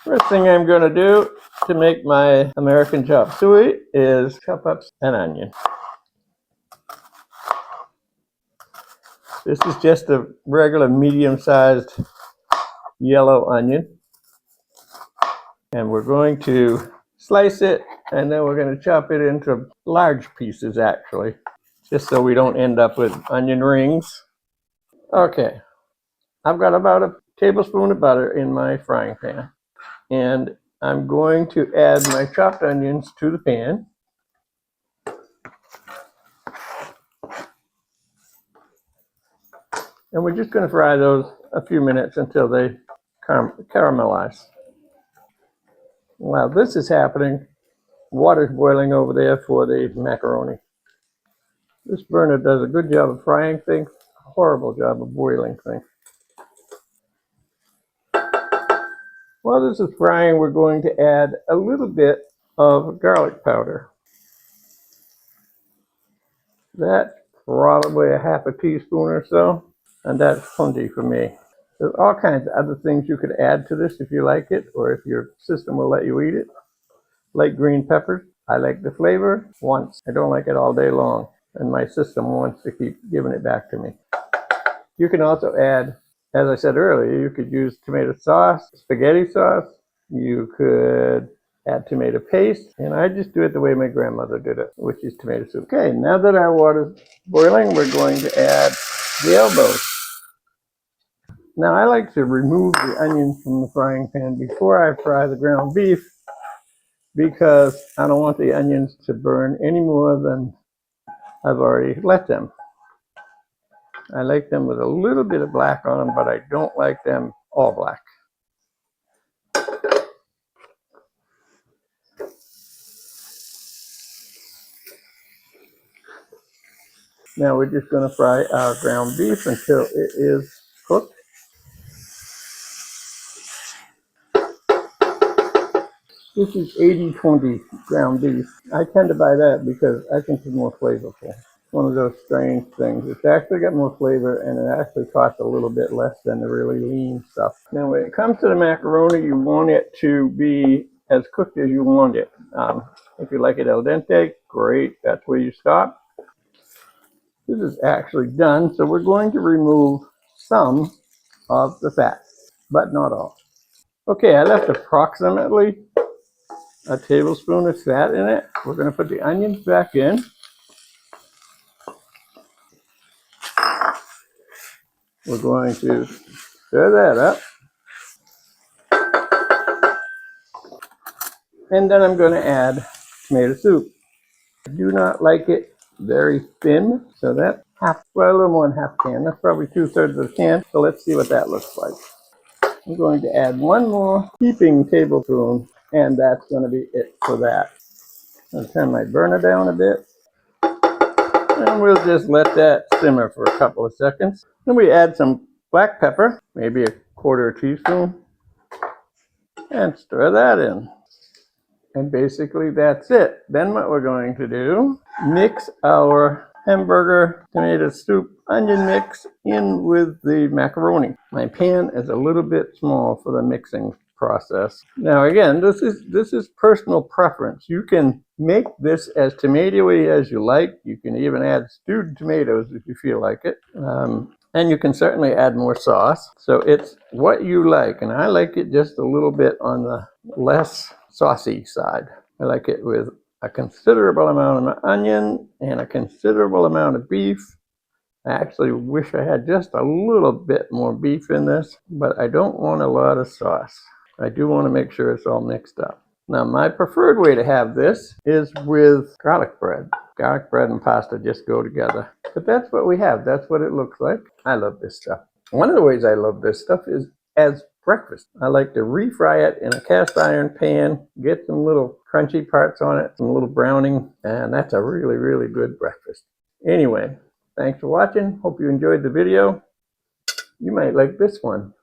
First thing I'm going to do to make my American chop suey is chop up an onion. This is just a regular medium-sized yellow onion. And we're going to slice it, and then we're going to chop it into large pieces, actually, just so we don't end up with onion rings. Okay, I've got about a tablespoon of butter in my frying pan, and I'm going to add my chopped onions to the pan. And we're just going to fry those a few minutes until they caramelize. While this is happening, water's boiling over there for the macaroni. This burner does a good job of frying things, horrible job of boiling things. While this is frying, we're going to add a little bit of garlic powder. That's probably a half a teaspoon or so, and that's plenty for me. There's all kinds of other things you could add to this if you like it, or if your system will let you eat it. Like green peppers. I like the flavor once. I don't like it all day long, and my system wants to keep giving it back to me. You can also add, as I said earlier, you could use tomato sauce, spaghetti sauce. You could add tomato paste, and I just do it the way my grandmother did it, which is tomato soup. Okay, now that our water's boiling, we're going to add the elbows. Now I like to remove the onions from the frying pan before I fry the ground beef, because I don't want the onions to burn any more than I've already let them. I like them with a little bit of black on them, but I don't like them all black. Now we're just going to fry our ground beef until it is cooked. This is 80-20 ground beef. I tend to buy that because I think it's more flavorful. One of those strange things. It's actually got more flavor, and it actually costs a little bit less than the really lean stuff. Now when it comes to the macaroni, you want it to be as cooked as you want it. If you like it al dente, great, that's where you stop. This is actually done, so we're going to remove some of the fat, but not all. Okay, I left approximately a tablespoon of fat in it. We're going to put the onions back in. We're going to stir that up. And then I'm going to add tomato soup. I do not like it very thin, so that's a little more than half a can. That's probably 2/3 of the can. So let's see what that looks like. I'm going to add one more heaping tablespoon, and that's going to be it for that. I'll turn my burner down a bit, and we'll just let that simmer for a couple of seconds. Then we add some black pepper, maybe a 1/4 teaspoon, and stir that in. And basically that's it. Then what we're going to do, mix our hamburger tomato soup onion mix in with the macaroni. My pan is a little bit small for the mixing process. Now again, this is personal preference. You can make this as tomatoey as you like. You can even add stewed tomatoes if you feel like it. And you can certainly add more sauce. So it's what you like, and I like it just a little bit on the less saucy side. I like it with a considerable amount of onion and a considerable amount of beef. I actually wish I had just a little bit more beef in this, but I don't want a lot of sauce. I do want to make sure it's all mixed up. Now my preferred way to have this is with garlic bread. Garlic bread and pasta just go together. But that's what we have. That's what it looks like. I love this stuff. One of the ways I love this stuff is as breakfast. I like to refry it in a cast iron pan, get some little crunchy parts on it, some little browning, and that's a really, really good breakfast. Anyway, thanks for watching. Hope you enjoyed the video. You might like this one.